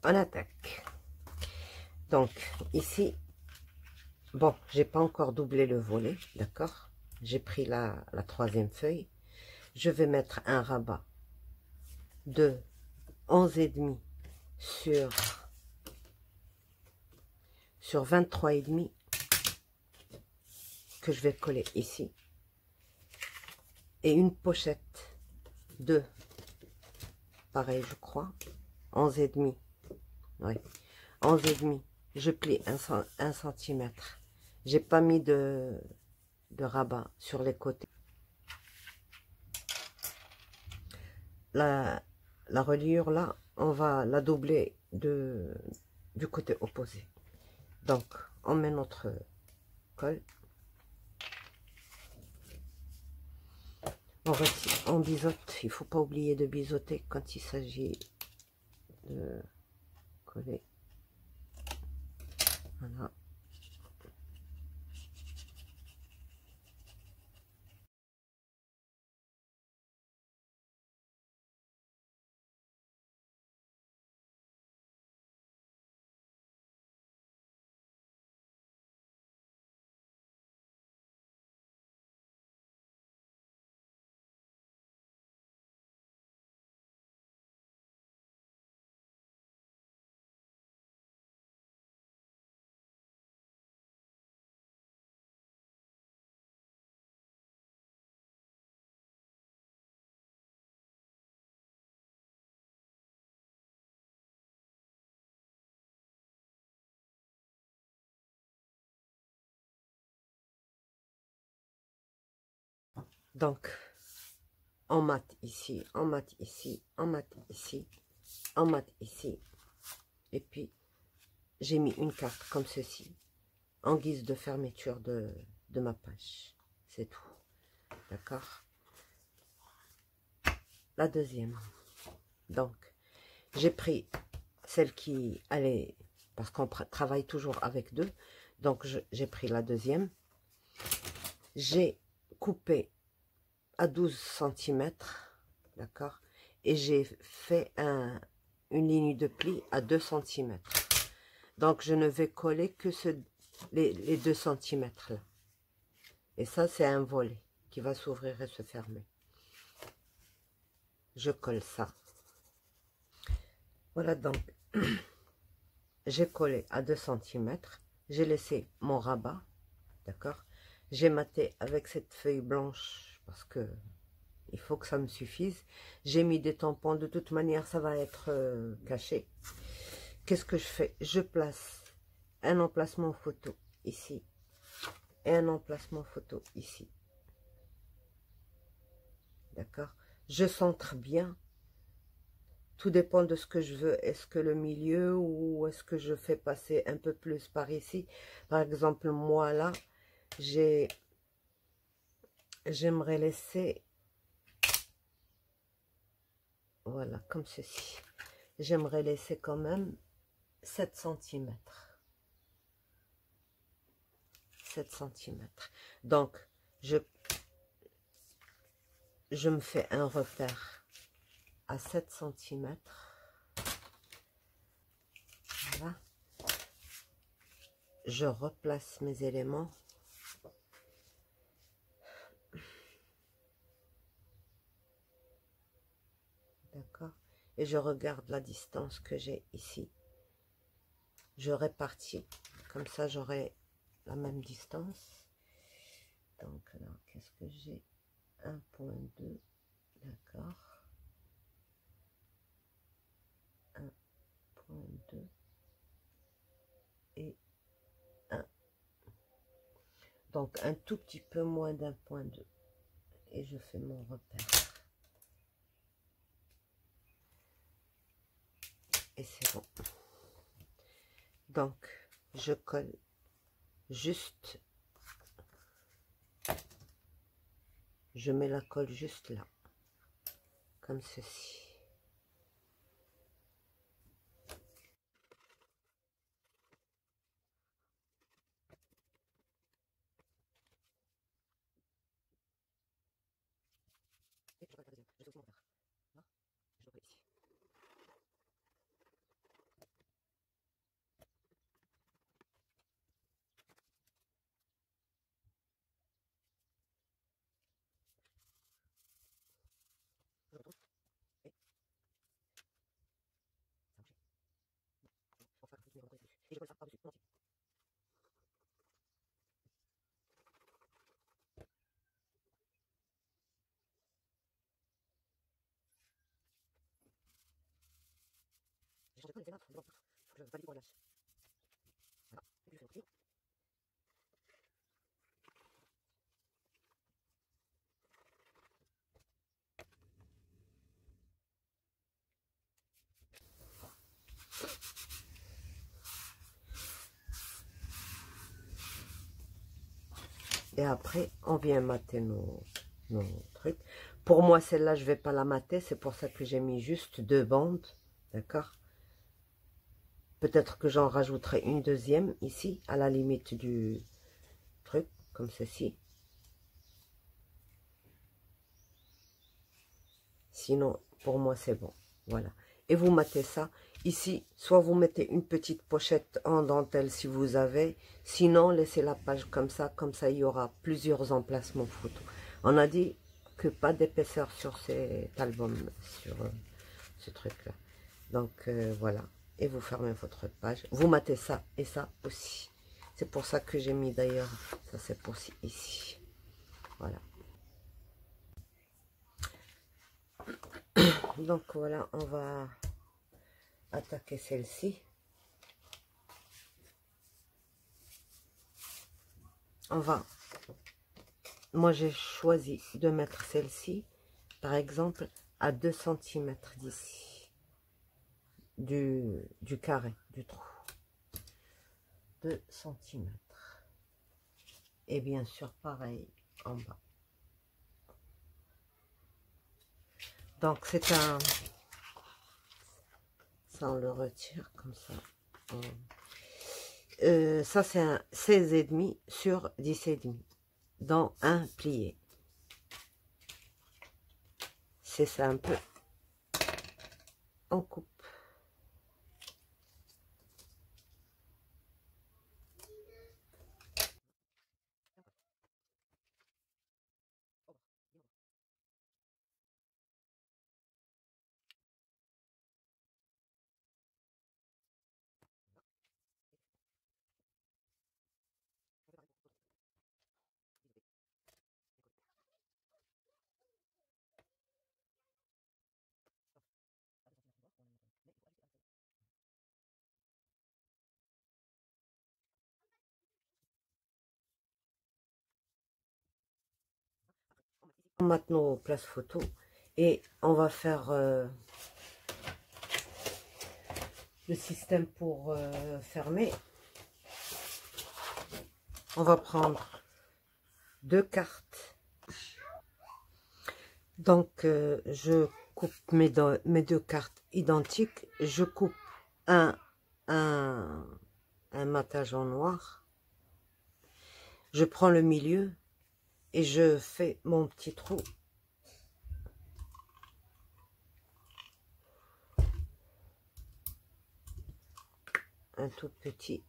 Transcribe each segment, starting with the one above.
on attaque. Donc ici, bon, j'ai pas encore doublé le volet, d'accord. J'ai pris la troisième feuille. Je vais mettre un rabat de 11,5 sur 23,5 que je vais coller ici, et une pochette de, pareil je crois, 11,5, oui, 11,5. Je plie 1 centimètre. J'ai pas mis de rabat sur les côtés. La reliure là, on va la doubler du côté opposé. Donc on met notre colle, on biseaute. Il faut pas oublier de biseauter quand il s'agit de coller. Voilà. Donc on mate ici, on mate ici, on mate ici, on mate ici, et puis j'ai mis une carte comme ceci en guise de fermeture de ma page. C'est tout, d'accord. La deuxième, donc j'ai pris celle qui allait, parce qu'on travaille toujours avec deux, donc j'ai pris la deuxième, j'ai coupé à 12 centimètres, d'accord, et j'ai fait une ligne de pli à 2 centimètres. Donc je ne vais coller que les 2 centimètres là, et ça c'est un volet qui va s'ouvrir et se fermer. Je colle ça, voilà. Donc j'ai collé à 2 centimètres, j'ai laissé mon rabat, d'accord. J'ai maté avec cette feuille blanche parce que il faut que ça me suffise. J'ai mis des tampons, de toute manière ça va être caché. Qu'est-ce que je fais? Je place un emplacement photo ici et un emplacement photo ici, d'accord. Je centre bien, tout dépend de ce que je veux. Est-ce que le milieu, ou est-ce que je fais passer un peu plus par ici? Par exemple, moi là, j'aimerais laisser, voilà, comme ceci. J'aimerais laisser quand même 7 centimètres. 7 centimètres. Donc, je me fais un repère à 7 centimètres. Voilà. Je replace mes éléments. D'accord. Et je regarde la distance que j'ai ici. Je répartis. Comme ça, j'aurai la même distance. Donc, alors, qu'est-ce que j'ai? 1,2. D'accord. 1,2. Et 1. Donc, un tout petit peu moins d'1,2. Et je fais mon repère. Et c'est bon. Donc, je colle juste, je mets la colle juste là, comme ceci. Et je colle ça par-dessus, en entier. J'ai changé de colle, elle fait là, faut que je valide pour le lâche. Voilà, et puis je fais l'autre. Et après, on vient mater nos trucs. Pour moi, celle-là, je vais pas la mater. C'est pour ça que j'ai mis juste 2 bandes. D'accord? Peut-être que j'en rajouterai une deuxième ici, à la limite du truc, comme ceci. Sinon, pour moi, c'est bon. Voilà. Et vous matez ça. Ici, soit vous mettez une petite pochette en dentelle si vous avez. Sinon, laissez la page comme ça. Comme ça, il y aura plusieurs emplacements photo. On a dit que pas d'épaisseur sur cet album, sur ce truc-là. Donc, voilà. Et vous fermez votre page. Vous matez ça et ça aussi. C'est pour ça que j'ai mis d'ailleurs, ça c'est pour ici. Voilà. Donc voilà, on va attaquer celle-ci. Moi j'ai choisi de mettre celle-ci, par exemple, à 2 cm d'ici, du carré, du trou. 2 cm. Et bien sûr, pareil, en bas. Donc c'est un... Ça, on le retire comme ça. Ça, c'est un 16,5 sur 10,5 dans un plié. C'est ça un peu. On coupe. Maintenant, nos places photo et on va faire le système pour fermer. On va prendre 2 cartes. Donc, je coupe mes 2 cartes identiques. Je coupe un matage en noir. Je prends le milieu et je fais mon petit trou. Un tout petit.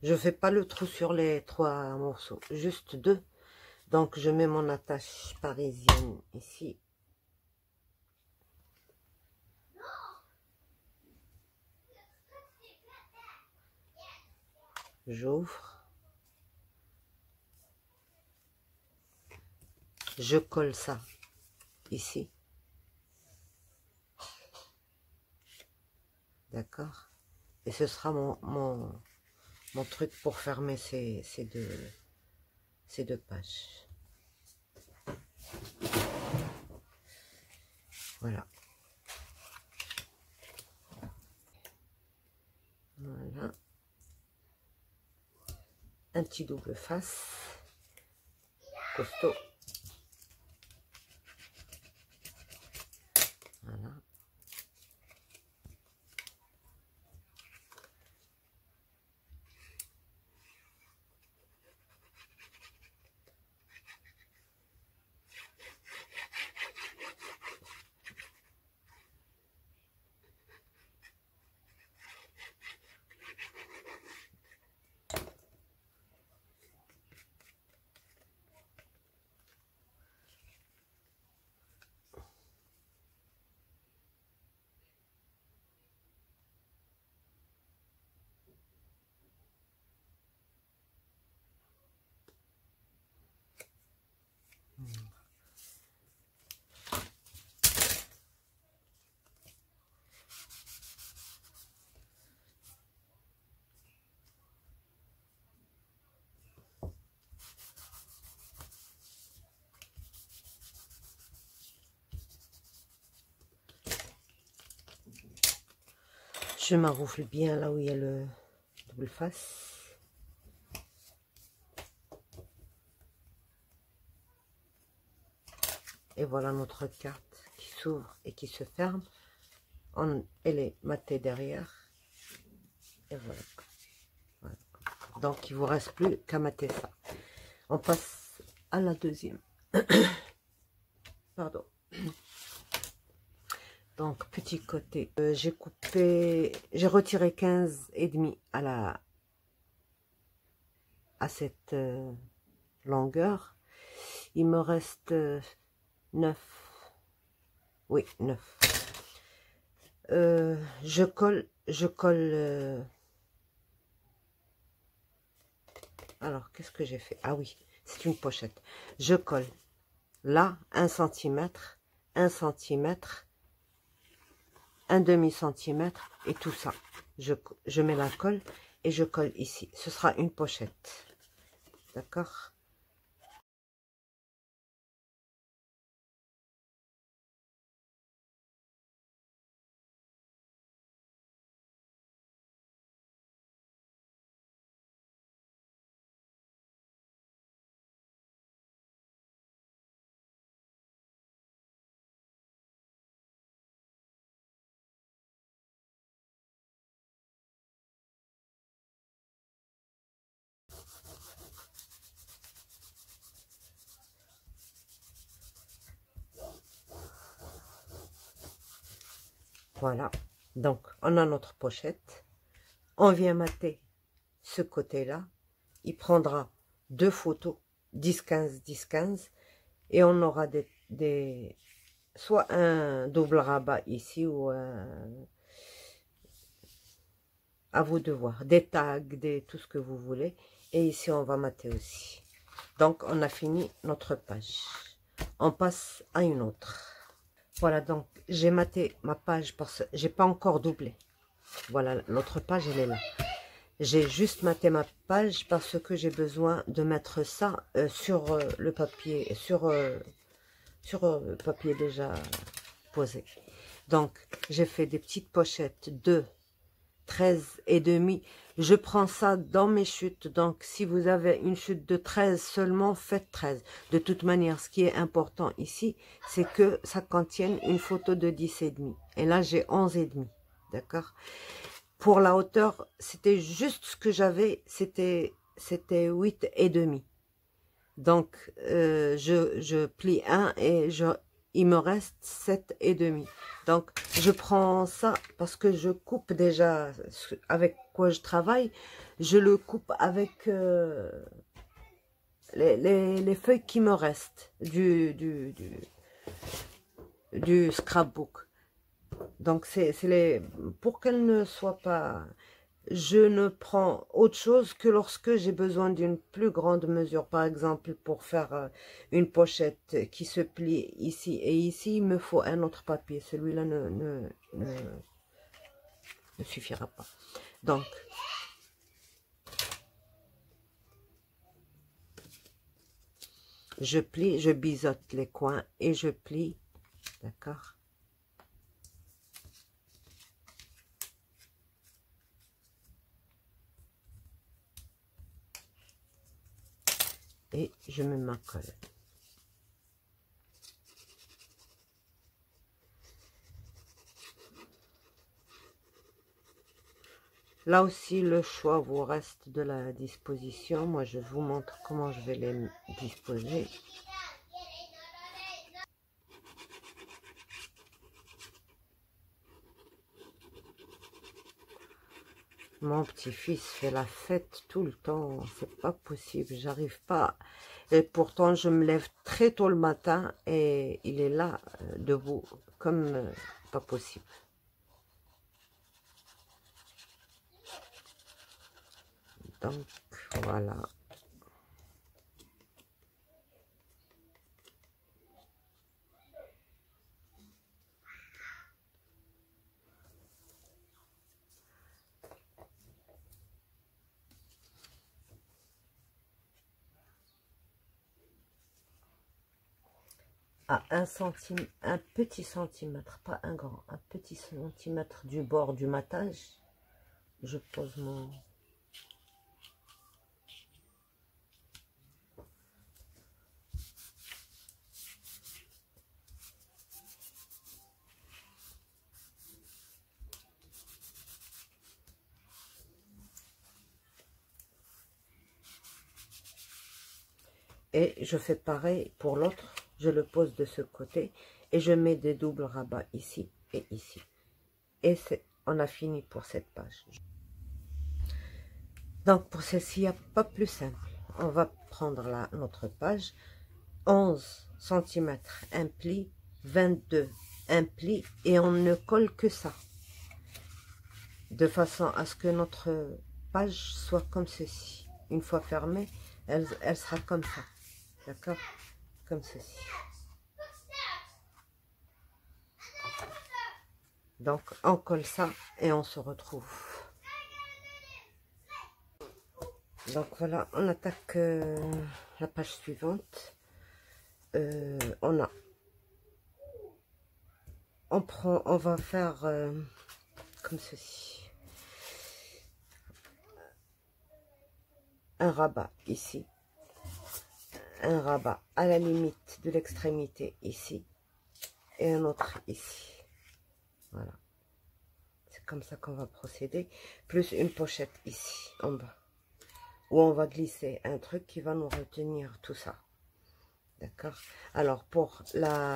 Je fais pas le trou sur les 3 morceaux, juste 2. Donc, je mets mon attache parisienne ici. J'ouvre. Je colle ça ici. D'accord? Et ce sera mon truc pour fermer ces deux pages. Voilà. Voilà. Un petit double face. Costaud. Voilà. Je m'enroufle bien là où il y a le double face. Et voilà notre carte qui s'ouvre et qui se ferme. Elle est matée derrière. Et voilà. Voilà. Donc il ne vous reste plus qu'à mater ça. On passe à la deuxième. Pardon. Donc petit côté. J'ai coupé, j'ai retiré 15 et demi à cette longueur. Il me reste 9. Oui, 9. Je colle. Alors, qu'est-ce que j'ai fait? Ah oui, c'est une pochette. Je colle là 1 cm, 1 cm, 1 demi-centimètre et tout ça. Je mets la colle et je colle ici. Ce sera une pochette. D'accord? Voilà. Donc, on a notre pochette. On vient mater ce côté-là. Il prendra 2 photos, 10-15, 10-15. Et on aura soit un double rabat ici ou à vous de voir. Des tags, tout ce que vous voulez. Et ici, on va mater aussi. Donc, on a fini notre page. On passe à une autre. Voilà, donc, j'ai maté ma page parce que j'ai pas encore doublé. Voilà, l'autre page, elle est là. J'ai juste maté ma page parce que j'ai besoin de mettre ça sur le papier, sur le papier déjà posé. Donc, j'ai fait des petites pochettes de 13 et demi. Je prends ça dans mes chutes. Donc, si vous avez une chute de 13 seulement, faites 13. De toute manière, ce qui est important ici, c'est que ça contienne une photo de 10 et demi. Et là, j'ai 11 et demi. D'accord? Pour la hauteur, c'était juste ce que j'avais. C'était 8 et demi. Donc, je plie un et il me reste 7 et demi. Donc, je prends ça parce que je coupe déjà avec quoi je travaille. Je le coupe avec les feuilles qui me restent du scrapbook. Donc, pour qu'elles ne soient pas... Je ne prends autre chose que lorsque j'ai besoin d'une plus grande mesure. Par exemple, pour faire une pochette qui se plie ici et ici, il me faut un autre papier. Celui-là ne suffira pas. Donc, je plie, je biseaute les coins et je plie. D'accord? Et je mets ma colle. Là aussi, le choix vous reste de la disposition. Moi, je vous montre comment je vais les disposer. Mon petit-fils fait la fête tout le temps. C'est pas possible. J'arrive pas. Et pourtant, je me lève très tôt le matin et il est là, debout, comme pas possible. Donc, voilà. à 1 centime, un petit centimètre, pas un grand, un petit centimètre du bord du matage, je pose mon... Et je fais pareil pour l'autre, je le pose de ce côté et je mets des doubles rabats ici et ici. Et on a fini pour cette page. Donc pour celle-ci, il n'y a pas plus simple. On va prendre là notre page, 11 cm un pli, 22 un pli et on ne colle que ça. De façon à ce que notre page soit comme ceci. Une fois fermée, elle sera comme ça. D'accord? Comme ceci. Donc, on colle ça et on se retrouve. Donc, voilà, on attaque la page suivante. On va faire comme ceci. Un rabat ici. Un rabat à la limite de l'extrémité ici. Et un autre ici. Voilà. C'est comme ça qu'on va procéder. Plus une pochette ici, en bas. Où on va glisser un truc qui va nous retenir tout ça. D'accord? Alors, pour la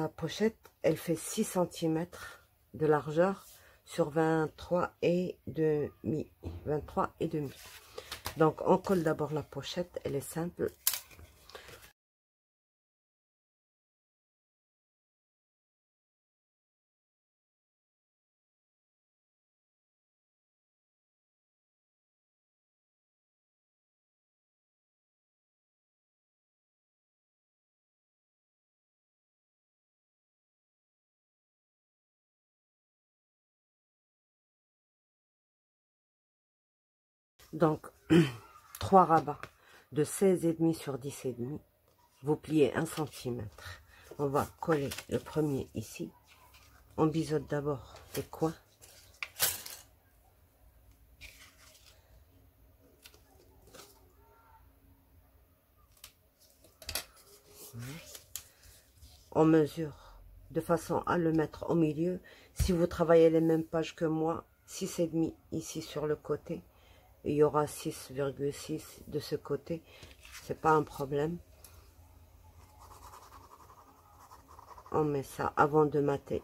pochette, elle fait 6 cm de largeur sur 23 et demi. 23 et demi. Donc, on colle d'abord la pochette. Elle est simple. Donc, 3 rabats de 16,5 sur 10,5. Vous pliez 1 cm. On va coller le premier ici. On biseaute d'abord les coins. On mesure de façon à le mettre au milieu. Si vous travaillez les mêmes pages que moi, 6,5 ici sur le côté. Il y aura 6,6 de ce côté. C'est pas un problème. On met ça avant de mater.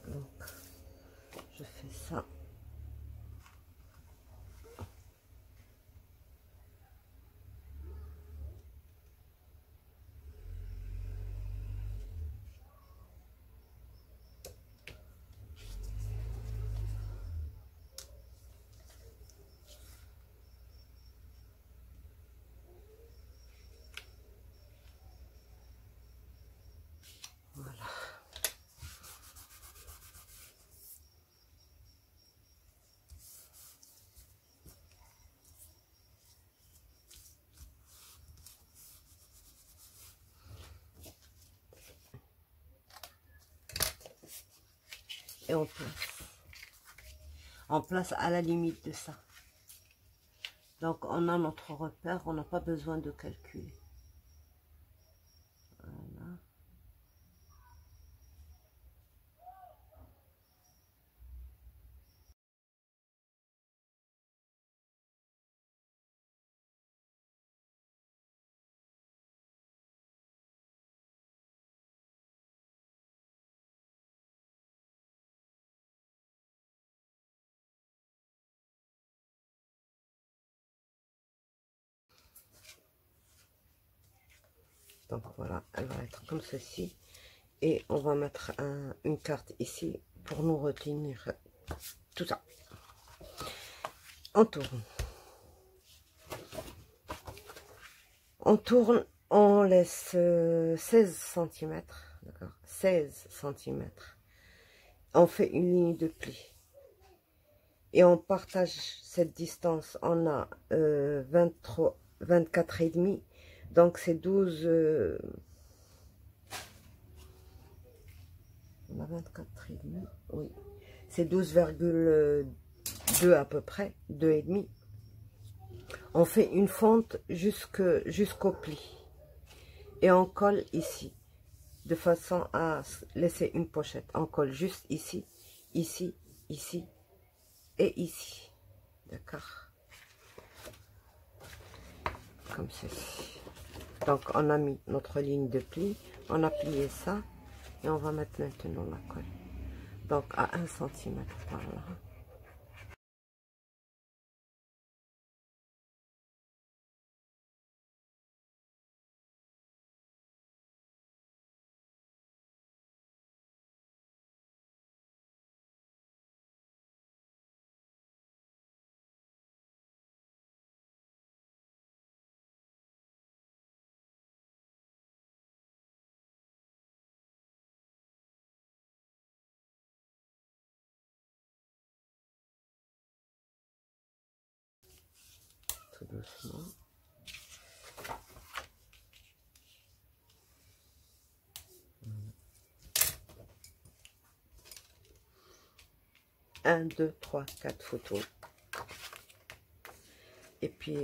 Donc, je fais ça. Voilà. Et on place. On place à la limite de ça. Donc on a notre repère, on n'a pas besoin de calculer. Voilà. Donc voilà, elle va être comme ceci. Et on va mettre une carte ici pour nous retenir tout ça. On tourne. On tourne, on laisse 16 cm, d'accord, 16 cm. On fait une ligne de pli. Et on partage cette distance. On a 23, 24 et demi. Donc c'est 12. On a 24 et demi. Oui. C'est 12,2 à peu près. 2 et demi. On fait une fente jusqu'au pli. Et on colle ici. De façon à laisser une pochette. On colle juste ici, ici, ici et ici. D'accord? Comme ceci. Donc on a mis notre ligne de pli. On a plié ça. Et on va mettre maintenant la colle. Donc à 1 cm par là. Tout doucement. Un, deux, trois, quatre photos. Et puis,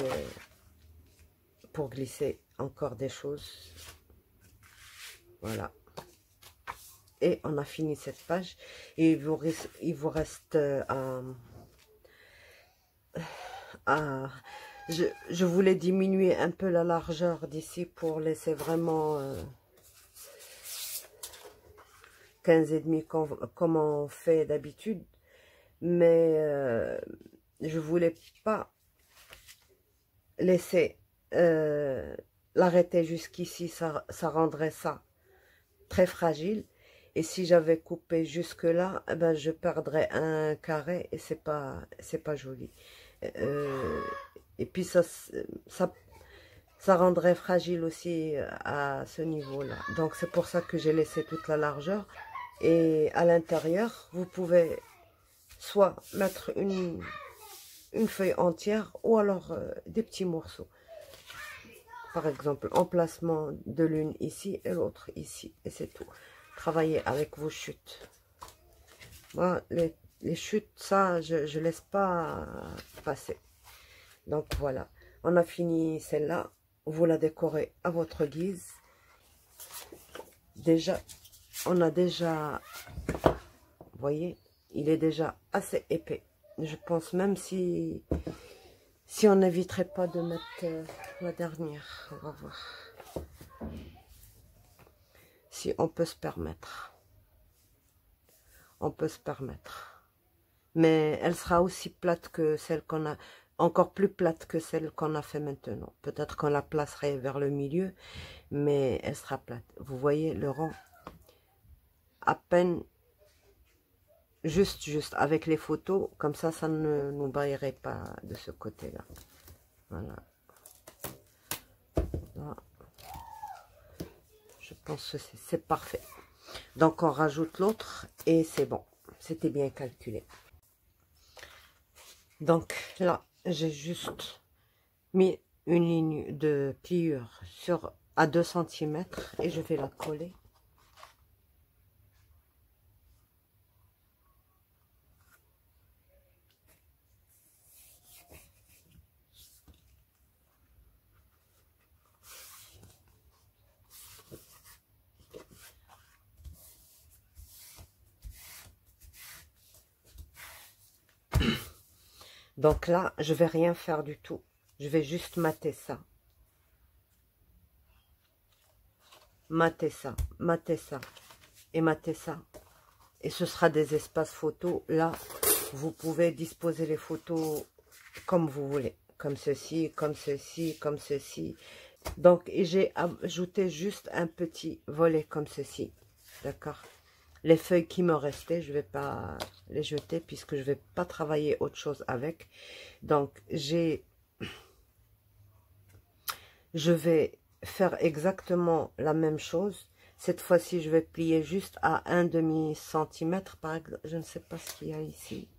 pour glisser encore des choses. Voilà. Et on a fini cette page. Et il vous reste je voulais diminuer un peu la largeur d'ici pour laisser vraiment 15 et demi comme on fait d'habitude. Mais je voulais pas laisser l'arrêter jusqu'ici, ça rendrait ça très fragile. Et si j'avais coupé jusque là, eh ben je perdrais un carré et c'est pas joli. Et puis ça rendrait fragile aussi à ce niveau-là. Donc c'est pour ça que j'ai laissé toute la largeur. Et à l'intérieur, vous pouvez soit mettre une feuille entière ou alors des petits morceaux. Par exemple, emplacement de l'une ici et l'autre ici. Et c'est tout. Travaillez avec vos chutes. Moi, les chutes, ça, je laisse pas passer. Donc voilà, on a fini celle-là. Vous la décorez à votre guise. Déjà, on a déjà, vous voyez, il est déjà assez épais. Je pense même si on n'éviterait pas de mettre la dernière. On va voir. Si on peut se permettre. On peut se permettre. Mais elle sera aussi plate que celle qu'on a, encore plus plate que celle qu'on a fait maintenant. Peut-être qu'on la placerait vers le milieu, mais elle sera plate. Vous voyez le rang, à peine, juste avec les photos, comme ça ne nous baillerait pas de ce côté-là. Voilà. Là. Je pense que c'est parfait. Donc on rajoute l'autre et c'est bon. C'était bien calculé. Donc là, j'ai juste mis une ligne de pliure à 2 cm et je vais la coller. Donc là, je vais rien faire du tout. Je vais juste mater ça. Mater ça, mater ça et mater ça. Et ce sera des espaces photos. Là, vous pouvez disposer les photos comme vous voulez. Comme ceci, comme ceci, comme ceci. Donc, j'ai ajouté juste un petit volet comme ceci. D'accord? Les feuilles qui me restaient, je ne vais pas les jeter puisque je ne vais pas travailler autre chose avec. Donc, j'ai je vais faire exactement la même chose. Cette fois-ci, je vais plier juste à 1/2 centimètre, par exemple. Je ne sais pas ce qu'il y a ici.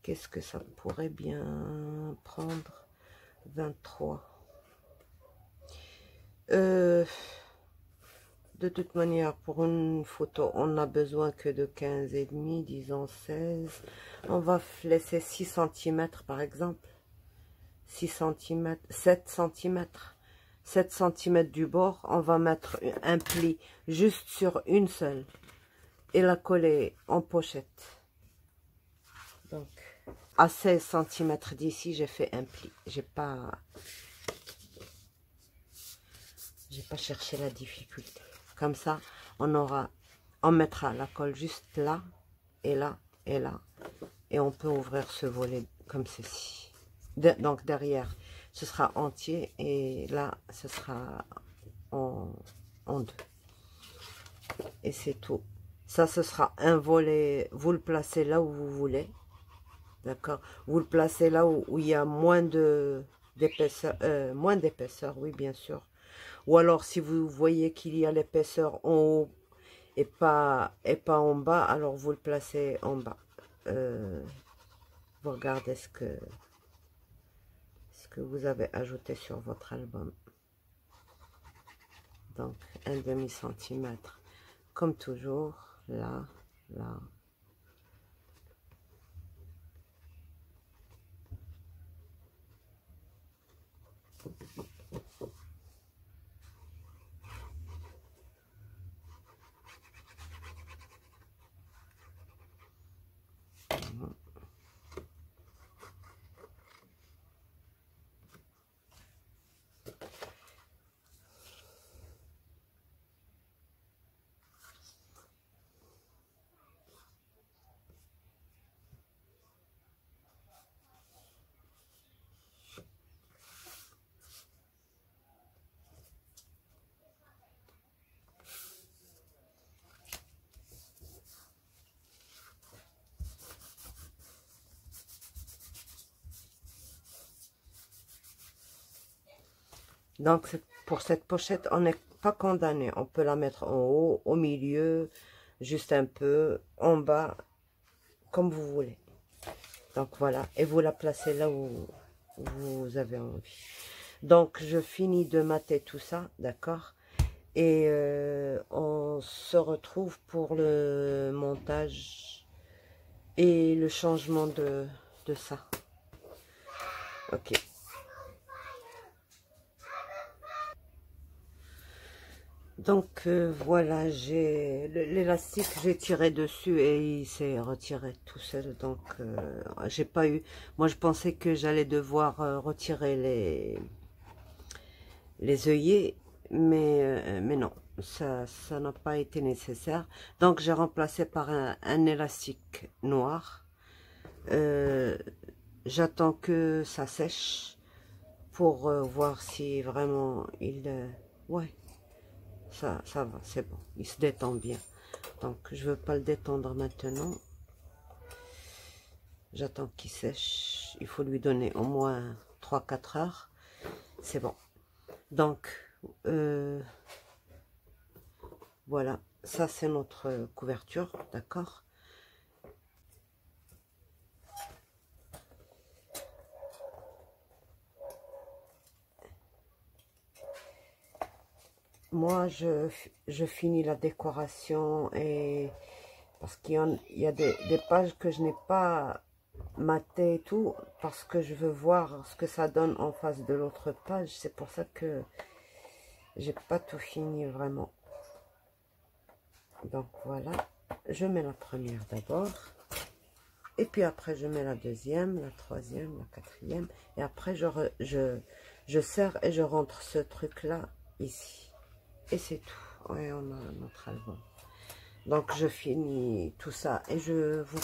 Qu'est-ce que ça pourrait bien prendre? 23. De toute manière, pour une photo, on n'a besoin que de 15,5, disons 16. On va laisser 6 cm par exemple. 6 cm, 7 cm. 7 cm du bord, on va mettre un pli juste sur une seule et la coller en pochette. Donc, à 16 cm d'ici, j'ai fait un pli. J'ai pas cherché la difficulté. Comme ça, on mettra la colle juste là, et là, et là. Et on peut ouvrir ce volet comme ceci. Donc derrière, ce sera entier, et là, ce sera en deux. Et c'est tout. Ça, ce sera un volet, vous le placez là où vous voulez. D'accord? Vous le placez là où il y a moins d'épaisseur, oui, bien sûr. Ou alors, si vous voyez qu'il y a l'épaisseur en haut et pas en bas, alors vous le placez en bas. Vous regardez ce que vous avez ajouté sur votre album. Donc, 1/2 centimètre, comme toujours, là, là. Donc, pour cette pochette, on n'est pas condamné. On peut la mettre en haut, au milieu, juste un peu, en bas, comme vous voulez. Donc, voilà. Et vous la placez là où vous avez envie. Donc, je finis de mater tout ça, d'accord? Et on se retrouve pour le montage et le changement de ça. Ok. Donc voilà, j'ai l'élastique, j'ai tiré dessus et il s'est retiré tout seul. Donc j'ai pas eu. Moi je pensais que j'allais devoir retirer les œillets, mais non, ça n'a pas été nécessaire. Donc j'ai remplacé par un élastique noir. J'attends que ça sèche pour voir si vraiment ouais. Ça va, c'est bon. Il se détend bien. Donc, je veux pas le détendre maintenant. J'attends qu'il sèche. Il faut lui donner au moins 3-4 heures. C'est bon. Donc, voilà. Ça, c'est notre couverture. D'accord? Moi, je finis la décoration et parce qu'il y a des pages que je n'ai pas maté et tout, parce que je veux voir ce que ça donne en face de l'autre page. C'est pour ça que j'ai pas tout fini vraiment. Donc voilà, je mets la première d'abord. Et puis après, je mets la deuxième, la troisième, la quatrième. Et après, je serre et je rentre ce truc-là ici. Et c'est tout. Ouais, on a notre album. Donc, je finis tout ça et je vous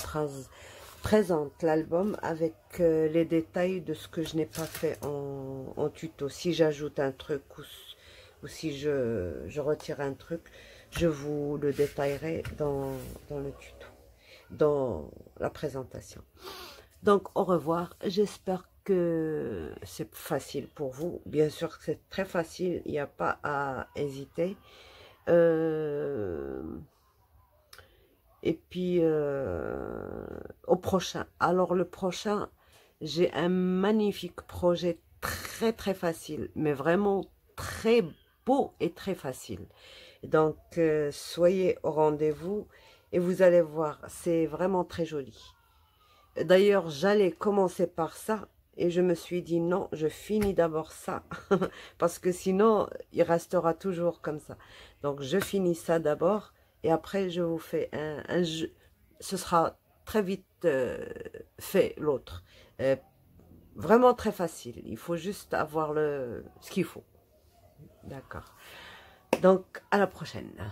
présente l'album avec les détails de ce que je n'ai pas fait en tuto. Si j'ajoute un truc ou si je retire un truc, je vous le détaillerai dans le tuto, dans la présentation. Donc, au revoir. J'espère que c'est facile pour vous. Bien sûr que c'est très facile, il n'y a pas à hésiter. Et puis, au prochain. Alors, le prochain, j'ai un magnifique projet très, très facile, mais vraiment très beau et très facile. Donc, soyez au rendez-vous et vous allez voir, c'est vraiment très joli. D'ailleurs, j'allais commencer par ça et je me suis dit non, je finis d'abord ça parce que sinon, il restera toujours comme ça. Donc, je finis ça d'abord et après, je vous fais un jeu. Ce sera très vite fait, l'autre. Vraiment très facile. Il faut juste avoir ce qu'il faut. D'accord. Donc, à la prochaine.